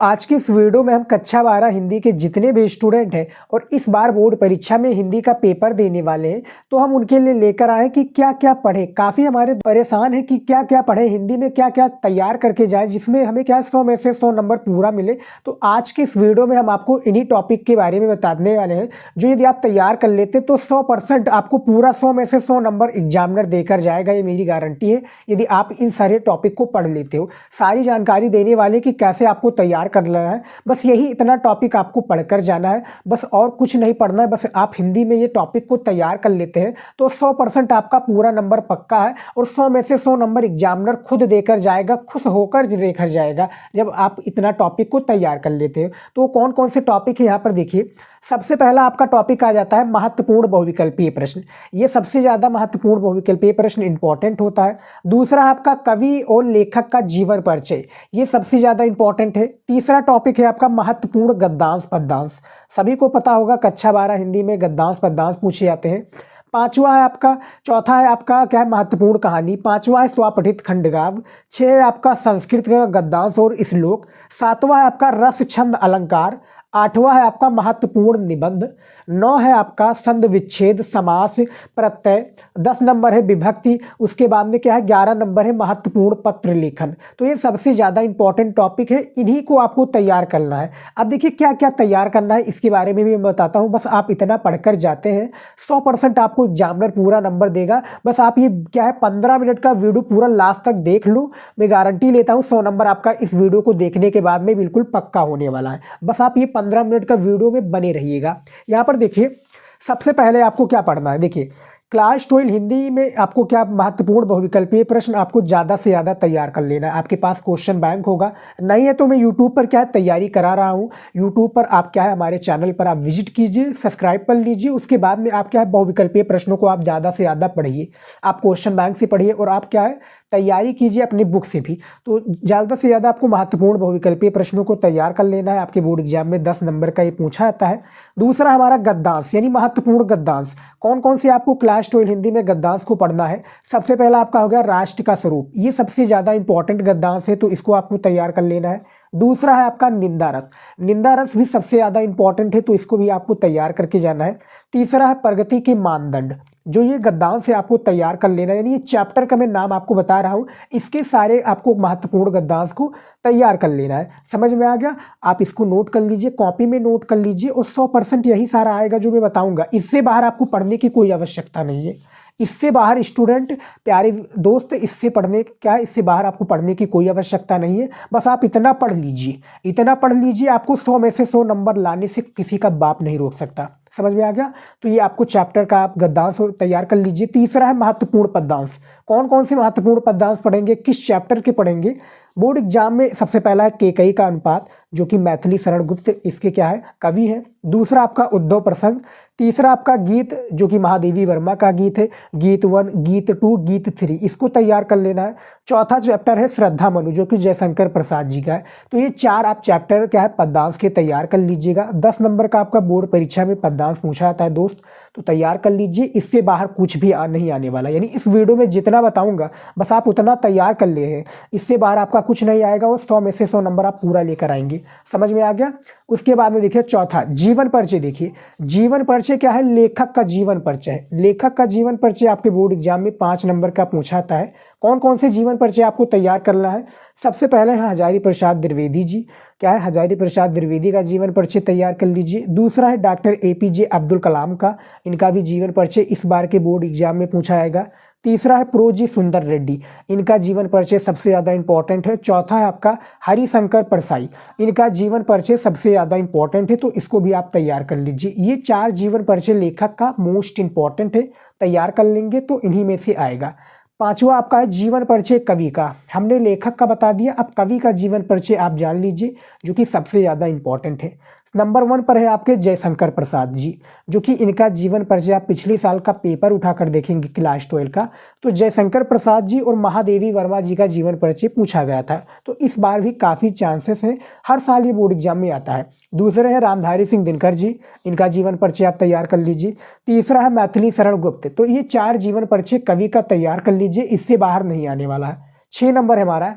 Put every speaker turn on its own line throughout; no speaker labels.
आज की इस वीडियो में हम कक्षा 12 हिंदी के जितने भी स्टूडेंट हैं और इस बार बोर्ड परीक्षा में हिंदी का पेपर देने वाले हैं तो हम उनके लिए लेकर आए कि क्या क्या पढ़े। काफ़ी हमारे परेशान हैं कि क्या क्या पढ़े, हिंदी में क्या क्या तैयार करके जाए जिसमें हमें क्या 100 में से 100 नंबर पूरा मिले। तो आज की इस वीडियो में हम आपको इन्हीं टॉपिक के बारे में बताने वाले हैं जो यदि आप तैयार कर लेते तो 100% आपको पूरा 100 में से 100 नंबर एग्जामिनर देकर जाएगा। ये मेरी गारंटी है यदि आप इन सारे टॉपिक को पढ़ लेते हो। सारी जानकारी देने वाले कि कैसे आपको तैयार कर लेना है, बस यही इतना टॉपिक आपको पढ़कर जाना है, बस और कुछ नहीं पढ़ना है। बस आप हिंदी में ये टॉपिक को तैयार कर लेते हैं तो 100% आपका पूरा नंबर पक्का है और 100 में से 100 नंबर एग्जामिनर खुद देकर जाएगा, खुश होकर देकर जाएगा जब आप इतना टॉपिक को तैयार कर लेते हैं। तो कौन कौन से टॉपिक है यहाँ पर देखिए। सबसे पहला आपका टॉपिक आ जाता है महत्वपूर्ण बहुविकल्पीय प्रश्न। ये सबसे ज़्यादा महत्वपूर्ण बहुविकल्पीय प्रश्न इंपॉर्टेंट होता है। दूसरा आपका कवि और लेखक का जीवन परिचय, ये सबसे ज़्यादा इंपॉर्टेंट है। तीसरा टॉपिक है आपका महत्वपूर्ण गद्यांश पद्यांश। सभी को पता होगा कक्षा 12 हिंदी में गद्यांश पद्यांश पूछे जाते हैं। पांचवा है आपका, चौथा है आपका क्या है महत्वपूर्ण कहानी। पांचवा है स्वपठित खंडकाव्य। 6 है आपका संस्कृत का गद्यांश और श्लोक। 7वां है आपका रस छंद अलंकार। 8वां है आपका महत्वपूर्ण निबंध। 9 है आपका संधि विच्छेद समास प्रत्यय। 10 नंबर है विभक्ति। उसके बाद में क्या है 11 नंबर है महत्वपूर्ण पत्र लेखन। तो ये सबसे ज़्यादा इंपॉर्टेंट टॉपिक है, इन्हीं को आपको तैयार करना है। अब देखिए क्या क्या तैयार करना है इसके बारे में भी मैं बताता हूँ। बस आप इतना पढ़कर जाते हैं 100% आपको एग्जामिनर पूरा नंबर देगा। बस आप ये क्या है 15 मिनट का वीडियो पूरा लास्ट तक देख लो, मैं गारंटी लेता हूँ 100 नंबर आपका इस वीडियो को देखने के बाद में बिल्कुल पक्का होने वाला है। बस आप ये 15 मिनट का वीडियो में बने रहिएगा। यहाँ पर देखिए सबसे पहले आपको क्या पढ़ना है। देखिए क्लास 12 हिंदी में आपको क्या महत्वपूर्ण बहुविकल्पीय प्रश्न आपको ज़्यादा से ज़्यादा तैयार कर लेना है। आपके पास क्वेश्चन बैंक होगा, नहीं है तो मैं यूट्यूब पर क्या है तैयारी करा रहा हूँ। यूट्यूब पर आप क्या है हमारे चैनल पर आप विजिट कीजिए, सब्सक्राइब कर लीजिए। उसके बाद में आप क्या है बहुविकल्पीय प्रश्नों को आप ज़्यादा से ज़्यादा पढ़िए, आप क्वेश्चन बैंक से पढ़िए और आप क्या है तैयारी कीजिए अपनी बुक से भी। तो ज़्यादा से ज़्यादा आपको महत्वपूर्ण बहुविकल्पीय प्रश्नों को तैयार कर लेना है। आपके बोर्ड एग्जाम में 10 नंबर का ये पूछा जाता है। दूसरा हमारा गद्यांश यानी महत्वपूर्ण गद्यांश। कौन कौन से आपको क्लास 12 हिंदी में गद्यांश को पढ़ना है। सबसे पहला आपका हो गया राष्ट्र का स्वरूप, ये सबसे ज़्यादा इंपॉर्टेंट गद्यांश है तो इसको आपको तैयार कर लेना है। दूसरा है आपका निंदा रस, निंदा रस भी सबसे ज़्यादा इंपॉर्टेंट है तो इसको भी आपको तैयार करके जाना है। तीसरा है प्रगति के मानदंड, जो ये गद्यांश है आपको तैयार कर लेना है। यानी ये चैप्टर का मैं नाम आपको बता रहा हूँ, इसके सारे आपको महत्वपूर्ण गद्यांश को तैयार कर लेना है। समझ में आ गया? आप इसको नोट कर लीजिए, कॉपी में नोट कर लीजिए और 100% यही सारा आएगा जो मैं बताऊँगा। इससे बाहर आपको पढ़ने की कोई आवश्यकता नहीं है। इससे बाहर स्टूडेंट प्यारे दोस्त इससे पढ़ने क्या है, इससे बाहर आपको पढ़ने की कोई आवश्यकता नहीं है। बस आप इतना पढ़ लीजिए, इतना पढ़ लीजिए, आपको 100 में से 100 नंबर लाने से किसी का बाप नहीं रोक सकता। समझ में आ गया? तो ये आपको चैप्टर का आप गद्यांश तैयार कर लीजिए। तीसरा है महत्वपूर्ण पद्यांश। कौन कौन से महत्वपूर्ण पद्यांश पढ़ेंगे, किस चैप्टर के पढ़ेंगे। बोर्ड एग्जाम में सबसे पहला है केकई का अनुपात, जो कि मैथिली शरण गुप्त इसके क्या है कवि है। दूसरा आपका उद्धव प्रसंग। तीसरा आपका गीत, जो कि महादेवी वर्मा का गीत है। गीत 1, गीत 2, गीत 3 इसको तैयार कर लेना है। चौथा चैप्टर है श्रद्धा मनु, जो कि जयशंकर प्रसाद जी का है। तो ये 4 आप चैप्टर क्या है पद्यांश के तैयार कर लीजिएगा। 10 नंबर का आपका बोर्ड परीक्षा में पद्यांश पूछा जाता है दोस्त, तो तैयार कर लीजिए। इससे बाहर कुछ भी नहीं आने वाला, यानी इस वीडियो में जितना बताऊंगा बस आप उतना तैयार कर ले हैं। इससे बाहर आपका कुछ नहीं आएगा और 100 में से 100 नंबर आप पूरा लेकर आएंगे। समझ में आ गया? उसके बाद में देखिए चौथा जीवन परिचय। देखिए जीवन परिचय क्या है, लेखक का जीवन परिचय। लेखक का जीवन परिचय आपके बोर्ड एग्जाम में 5 नंबर का पूछा जाता है। कौन कौन से जीवन परिचय आपको तैयार करना है। सबसे पहले है हजारी प्रसाद द्विवेदी जी, क्या है हजारी प्रसाद द्विवेदी का जीवन परिचय तैयार कर लीजिए। दूसरा है डॉक्टर APJ अब्दुल कलाम का, इनका भी जीवन परिचय इस बार के बोर्ड एग्जाम में पूछा जाएगा। तीसरा है प्रोजी सुंदर रेड्डी, इनका जीवन परिचय सबसे ज़्यादा इंपॉर्टेंट है। चौथा है आपका हरिशंकर परसाई, इनका जीवन परिचय सबसे ज़्यादा इंपॉर्टेंट है तो इसको भी आप तैयार कर लीजिए। ये 4 जीवन परिचय लेखक का मोस्ट इंपॉर्टेंट है, तैयार कर लेंगे तो इन्हीं में से आएगा। पांचवा आपका है जीवन परिचय कवि का। हमने लेखक का बता दिया, अब कवि का जीवन परिचय आप जान लीजिए जो कि सबसे ज़्यादा इंपॉर्टेंट है। नंबर 1 पर है आपके जयशंकर प्रसाद जी, जो कि इनका जीवन परिचय आप पिछले साल का पेपर उठाकर देखेंगे क्लास 12 का, तो जयशंकर प्रसाद जी और महादेवी वर्मा जी का जीवन परिचय पूछा गया था। तो इस बार भी काफ़ी चांसेस हैं, हर साल ये बोर्ड एग्जाम में आता है। दूसरे हैं रामधारी सिंह दिनकर जी, इनका जीवन परिचय आप तैयार कर लीजिए। तीसरा है मैथिली शरण गुप्त, तो ये 4 जीवन परिचय कवि का तैयार कर लीजिए, इससे बाहर नहीं आने वाला है। 6 नंबर हमारा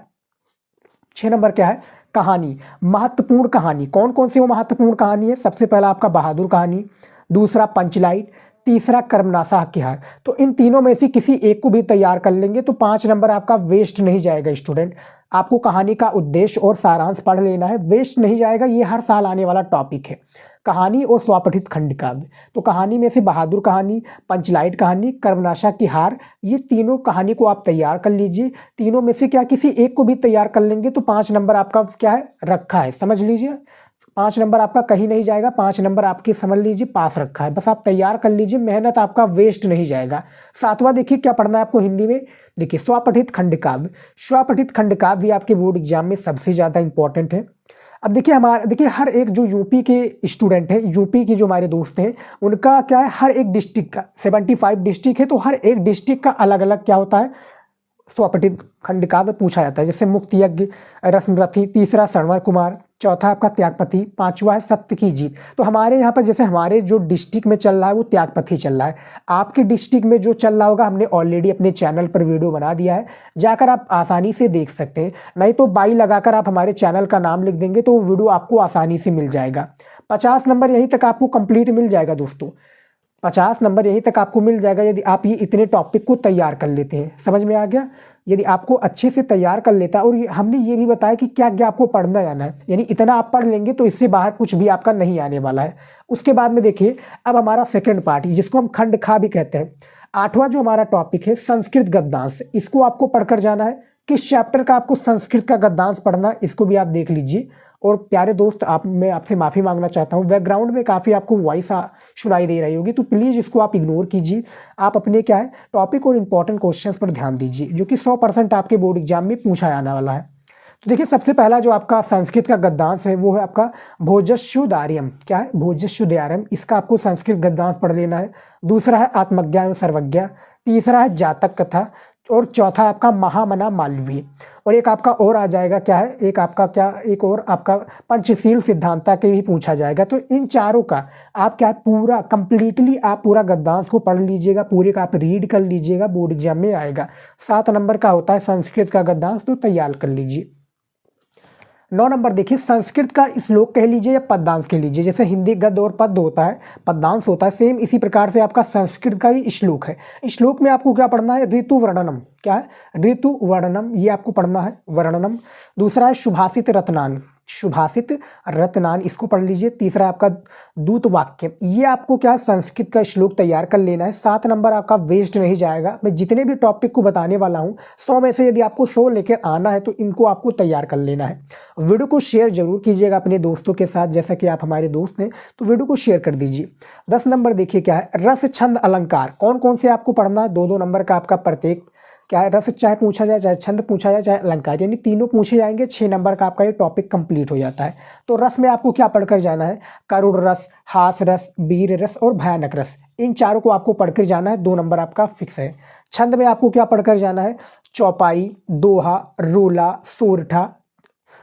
6 नंबर क्या है कहानी, महत्वपूर्ण कहानी, कौन कौन सी वो महत्वपूर्ण कहानी है? सबसे पहला आपका बहादुर कहानी, दूसरा पंचलाइट, तीसरा कर्मनासा हकीहार। तो इन तीनों में से किसी एक को भी तैयार कर लेंगे तो 5 नंबर आपका वेस्ट नहीं जाएगा स्टूडेंट। आपको कहानी का उद्देश्य और सारांश पढ़ लेना है, वेस्ट नहीं जाएगा। ये हर साल आने वाला टॉपिक है, कहानी और स्वपठित खंड काव्य। तो कहानी में से बहादुर कहानी, पंचलाइट कहानी, कर्मनाशा की हार, ये तीनों कहानी को आप तैयार कर लीजिए। तीनों में से क्या किसी एक को भी तैयार कर लेंगे तो 5 नंबर आपका क्या है रखा है, समझ लीजिए। 5 नंबर आपका कहीं नहीं जाएगा, 5 नंबर आपके समझ लीजिए पास रखा है। बस आप तैयार कर लीजिए, मेहनत आपका वेस्ट नहीं जाएगा। 7वां देखिए क्या पढ़ना है आपको हिंदी में। देखिए स्वपठित खंड काव्य, स्वपठित खंड काव्य भी आपके बोर्ड एग्जाम में सबसे ज़्यादा इंपॉर्टेंट है। अब देखिए हर एक जो यूपी के स्टूडेंट हैं, यूपी के जो हमारे दोस्त हैं, उनका क्या है हर एक डिस्ट्रिक्ट का 75 डिस्ट्रिक्ट है तो हर एक डिस्ट्रिक्ट का अलग अलग क्या होता है स्वपठित खंड काव्य पूछा जाता है। जैसे मुक्ति यज्ञ, रश्मरथी, तीसरा शरवण कुमार, चौथा आपका त्यागपति, 5वां है सत्य की जीत। तो हमारे यहाँ पर जैसे हमारे जो डिस्ट्रिक्ट में चल रहा है वो त्यागपति चल रहा है। आपके डिस्ट्रिक्ट में जो चल रहा होगा हमने ऑलरेडी अपने चैनल पर वीडियो बना दिया है, जाकर आप आसानी से देख सकते हैं। नहीं तो बाई लगाकर आप हमारे चैनल का नाम लिख देंगे तो वो वीडियो आपको आसानी से मिल जाएगा। 50 नंबर यहीं तक आपको कंप्लीट मिल जाएगा दोस्तों, 50 नंबर यहीं तक आपको मिल जाएगा यदि आप ये इतने टॉपिक को तैयार कर लेते हैं। समझ में आ गया? यदि आपको अच्छे से तैयार कर लेता है, और हमने ये भी बताया कि क्या क्या आपको पढ़ना जाना है, यानी इतना आप पढ़ लेंगे तो इससे बाहर कुछ भी आपका नहीं आने वाला है। उसके बाद में देखिए अब हमारा सेकंड पार्ट जिसको हम खंड खा भी कहते हैं, 8वां जो हमारा टॉपिक है संस्कृत गद्यांश, इसको आपको पढ़कर जाना है। किस चैप्टर का आपको संस्कृत का गद्यांश पढ़ना है इसको भी आप देख लीजिए। और प्यारे दोस्त मैं आपसे माफ़ी मांगना चाहता हूँ, बैकग्राउंड में काफ़ी आपको वॉइस सुनाई दे रही होगी तो प्लीज़ इसको आप इग्नोर कीजिए। आप अपने क्या है टॉपिक और इम्पॉर्टेंट क्वेश्चंस पर ध्यान दीजिए जो कि 100% आपके बोर्ड एग्जाम में पूछा जाने वाला है। तो देखिए सबसे पहला जो आपका संस्कृत का गद्यांश है वो है आपका भोजस्युदार्यम। क्या है? भोजस्युदार्यम, इसका आपको संस्कृत गद्यांश पढ़ लेना है। दूसरा है आत्मज्ञा एवं सर्वज्ञा, तीसरा है जातक कथा, और चौथा आपका महामना मालवीय। और एक आपका और आ जाएगा क्या है, एक और आपका पंचशील सिद्धांता के भी पूछा जाएगा। तो इन चारों का आप क्या है पूरा कंप्लीटली आप पूरा गद्यांश को पढ़ लीजिएगा, पूरे का आप रीड कर लीजिएगा, बोर्ड एग्जाम में आएगा। 7 नंबर का होता है संस्कृत का गद्यांश, तो तैयार कर लीजिए। 9 नंबर देखिए संस्कृत का श्लोक कह लीजिए या पद्यांश कह लीजिए। जैसे हिंदी गद्य और पद्य होता है, पद्यांश होता है, सेम इसी प्रकार से आपका संस्कृत का ही श्लोक है। श्लोक में आपको क्या पढ़ना है? ऋतु वर्णनम। क्या है? ऋतु वर्णनम, ये आपको पढ़ना है, वर्णनम। दूसरा है सुभाषित रत्नान, सुभाषित रत्नान, इसको पढ़ लीजिए। तीसरा आपका दूत वाक्य, ये आपको क्या संस्कृत का श्लोक तैयार कर लेना है। 7 नंबर आपका वेस्ट नहीं जाएगा। मैं जितने भी टॉपिक को बताने वाला हूँ 100 में से यदि आपको 100 लेकर आना है तो इनको आपको तैयार कर लेना है। वीडियो को शेयर जरूर कीजिएगा अपने दोस्तों के साथ, जैसा कि आप हमारे दोस्त हैं तो वीडियो को शेयर कर दीजिए। 10 नंबर देखिए क्या है रस छंद अलंकार, कौन कौन से आपको पढ़ना है? 2-2 नंबर का आपका प्रत्येक क्या है रस चाहे पूछा जाए, चाहे छंद पूछा जाए, चाहे अलंकार, यानी तीनों पूछे जाएंगे। 6 नंबर का आपका ये टॉपिक कंप्लीट हो जाता है। तो रस में आपको क्या पढ़कर जाना है? करुण रस, हास रस, वीर रस और भयानक रस, इन चारों को आपको पढ़कर जाना है। 2 नंबर आपका फिक्स है। छंद में आपको क्या पढ़कर जाना है? चौपाई, दोहा, रोला, सोरठा,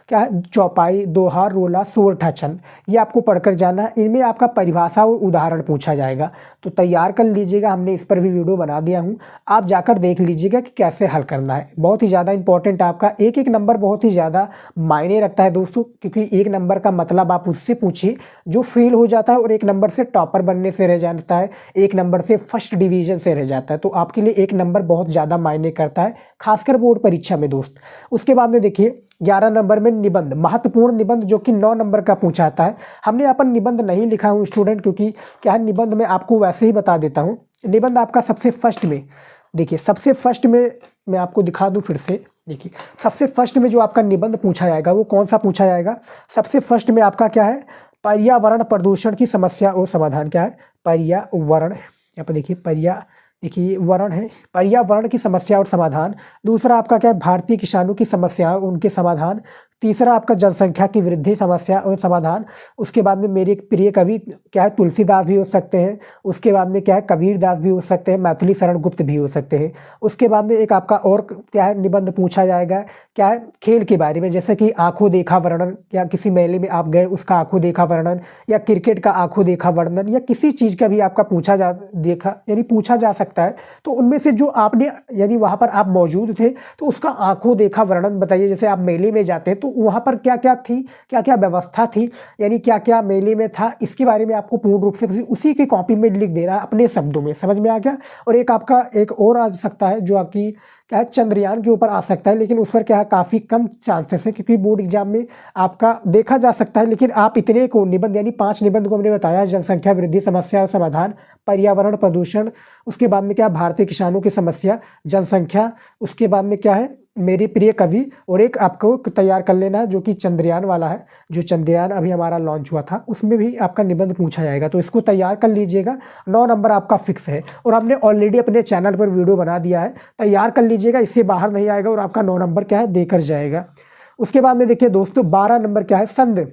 क्या है चौपाई, दोहा, रोला, सोरठा छंद, ये आपको पढ़कर जाना है। इनमें आपका परिभाषा और उदाहरण पूछा जाएगा, तो तैयार कर लीजिएगा। हमने इस पर भी वीडियो बना दिया हूँ, आप जाकर देख लीजिएगा कि कैसे हल करना है। बहुत ही ज़्यादा इंपॉर्टेंट आपका एक एक नंबर बहुत ही ज़्यादा मायने रखता है दोस्तों, क्योंकि 1 नंबर का मतलब आप उससे पूछिए जो फेल हो जाता है, और 1 नंबर से टॉपर बनने से रह जाता है, 1 नंबर से फर्स्ट डिवीजन से रह जाता है। तो आपके लिए 1 नंबर बहुत ज़्यादा मायने करता है, खासकर बोर्ड परीक्षा में दोस्त। उसके बाद में देखिए 11 नंबर में निबंध, महत्वपूर्ण निबंध, जो कि 9 नंबर का पूछा जाता है। हमने यहाँ पर निबंध नहीं लिखा हूँ स्टूडेंट, क्योंकि क्या है निबंध में आपको वैसे ही बता देता हूँ। निबंध आपका सबसे फर्स्ट में देखिए, सबसे फर्स्ट में मैं आपको दिखा दूँ फिर से। देखिए सबसे फर्स्ट में जो आपका निबंध पूछा जाएगा वो कौन सा पूछा जाएगा? सबसे फर्स्ट में आपका क्या है? पर्यावरण प्रदूषण की समस्या और समाधान। क्या है? पर्यावरण, यहाँ पर देखिए देखिए वर्ण है, पर्यावरण की समस्या और समाधान। दूसरा आपका क्या है? भारतीय किसानों की समस्या उनके समाधान। तीसरा आपका जनसंख्या की वृद्धि समस्या और समाधान। उसके बाद में मेरे प्रिय कवि क्या है? तुलसीदास भी हो सकते हैं। उसके बाद में क्या है? कबीरदास भी हो सकते हैं, मैथिली शरण गुप्त भी हो सकते हैं। उसके बाद में एक आपका और क्या है निबंध पूछा जाएगा, क्या है? खेल के बारे में, जैसे कि आंखों देखा वर्णन, या किसी मेले में आप गए उसका आंखों देखा वर्णन, या क्रिकेट का आंखों देखा वर्णन, या किसी चीज़ का भी आपका पूछा जा सकता है। तो उनमें से जो आपने यानी वहाँ पर आप मौजूद थे तो उसका आंखों देखा वर्णन बताइए। जैसे आप मेले में जाते हैं तो तो वहाँ पर क्या क्या थी, क्या क्या व्यवस्था थी, यानी क्या क्या मेले में था, इसके बारे में आपको पूर्ण रूप से उसी की कॉपी में लिख दे रहा है अपने शब्दों में। समझ में आ गया। और एक आपका एक और आ सकता है जो आपकी क्या है, चंद्रयान के ऊपर आ सकता है, लेकिन उस पर क्या है काफ़ी कम चांसेस है, क्योंकि बोर्ड एग्जाम में आपका देखा जा सकता है। लेकिन आप इतने को निबंध यानी 5 निबंध को हमने बताया, जनसंख्या वृद्धि समस्या और समाधान, पर्यावरण प्रदूषण, उसके बाद में क्या है भारतीय किसानों की समस्या, जनसंख्या, उसके बाद में क्या है मेरे प्रिय कवि, और एक आपको तैयार कर लेना है जो कि चंद्रयान वाला है, जो चंद्रयान अभी हमारा लॉन्च हुआ था उसमें भी आपका निबंध पूछा जाएगा, तो इसको तैयार कर लीजिएगा। 9 नंबर आपका फिक्स है, और हमने ऑलरेडी अपने चैनल पर वीडियो बना दिया है, तैयार कर लीजिएगा, इससे बाहर नहीं आएगा और आपका 9 नंबर क्या है देकर जाएगा। उसके बाद में देखिए दोस्तों 12 नंबर क्या है, संध,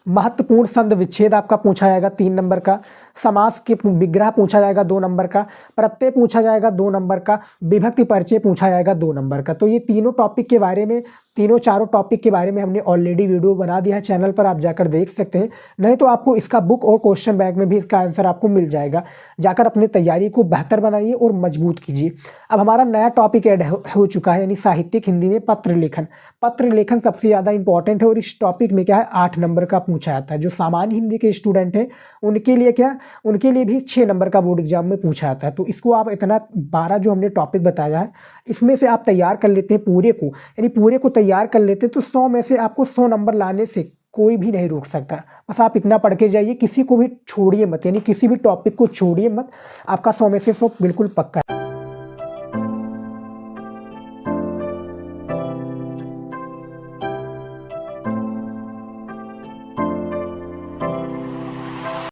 महत्वपूर्ण संध विच्छेद आपका पूछा जाएगा 3 नंबर का, समास के विग्रह पूछा जाएगा 2 नंबर का, प्रत्यय पूछा जाएगा 2 नंबर का, विभक्ति परिचय पूछा जाएगा 2 नंबर का। तो ये तीनों टॉपिक के बारे में, तीनों चारों टॉपिक के बारे में हमने ऑलरेडी वीडियो बना दिया है चैनल पर, आप जाकर देख सकते हैं, नहीं तो आपको इसका बुक और क्वेश्चन बैंक में भी इसका आंसर आपको मिल जाएगा। जाकर अपनी तैयारी को बेहतर बनाइए और मजबूत कीजिए। अब हमारा नया टॉपिक ऐड हो चुका है, यानी साहित्यिक हिंदी में पत्र लेखन। पत्र लेखन सबसे ज़्यादा इंपॉर्टेंट है, और इस टॉपिक में क्या है 8 नंबर का पूछा जाता है। जो सामान्य हिंदी के स्टूडेंट हैं उनके लिए क्या, उनके लिए भी 6 नंबर का बोर्ड एग्जाम में पूछा जाता है। तो इसको आप इतना 12 जो हमने टॉपिक बताया है इसमें से आप तैयार कर लेते हैं पूरे को, यानी पूरे को तैयार कर लेते हैं, तो 100 में से आपको 100 नंबर लाने से कोई भी नहीं रोक सकता। बस आप इतना पढ़ के जाइए, किसी को भी छोड़िए मत, यानी किसी भी टॉपिक को छोड़िए मत, आपका 100 में से 100 बिल्कुल पक्का है।